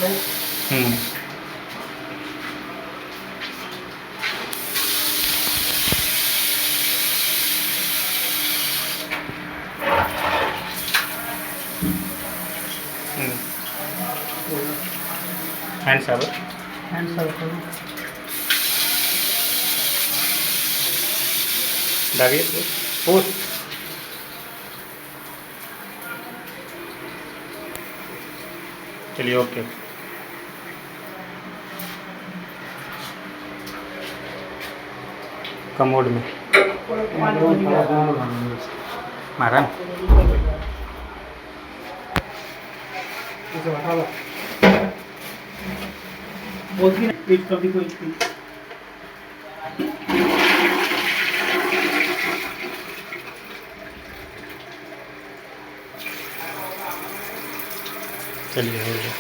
हम्म hand साबर डालिए post चलिए ओके कमोड में मारा चलिए हो गया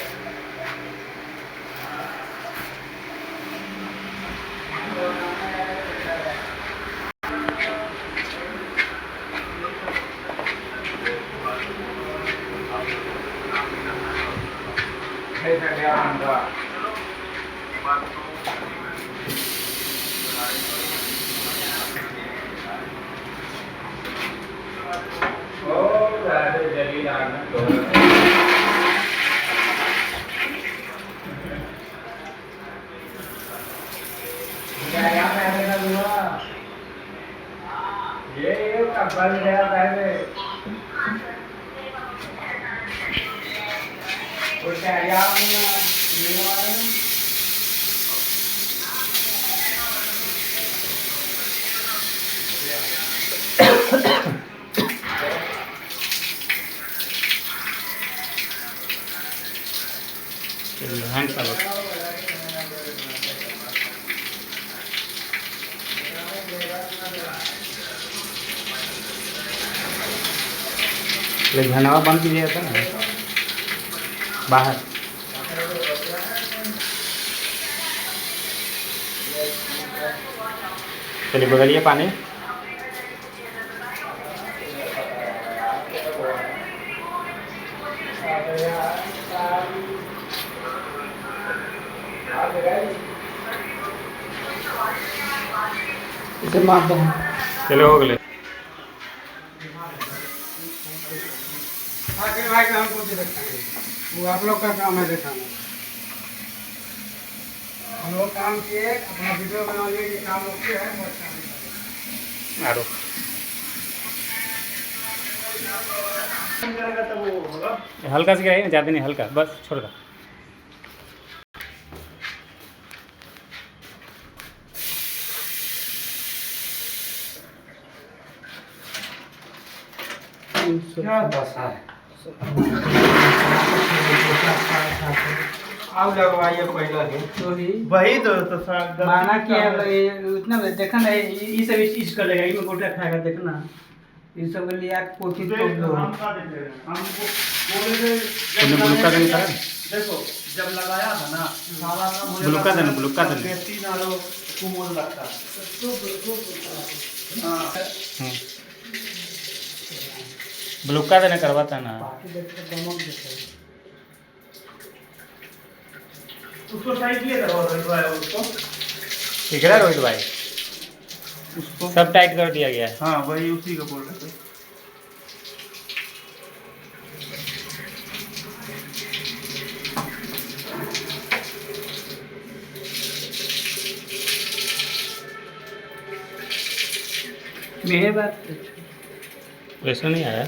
चलिए हैंड साबर धनवा बंद कीजिएगा था ना बाहर चलिए बदलिए पानी चलो हो गए भाई काम कौन से देखते हैं? वो आप लोग का काम है दिखाना। हम लोग काम किए अपना वीडियो बना लिए कि काम ओके है बस काम आरो हल्का से गिराइए ज़्यादा नहीं हल्का बस छोड़ दो क्या दशा है आप लगवाइए पहले ही तो ही वही तो माना कि उतना देखा ना ये सब इस कर लेगा इसमें गोटा खाएगा देखना ये सब के लिए आप कोशिश कर लो तुमने ब्लुका देने करा देखो जब लगाया था ना साला का मुझे ब्लुका देने बेटी नालो कुमोर लगता हाँ ब्लुका देने करवाता ना उसको सही किए था उसको ठीक है रोहित भाई उसको सब टाइट कर दिया गया है हाँ वही उसी को बोल रहे थे मेरे बात वैसा नहीं आया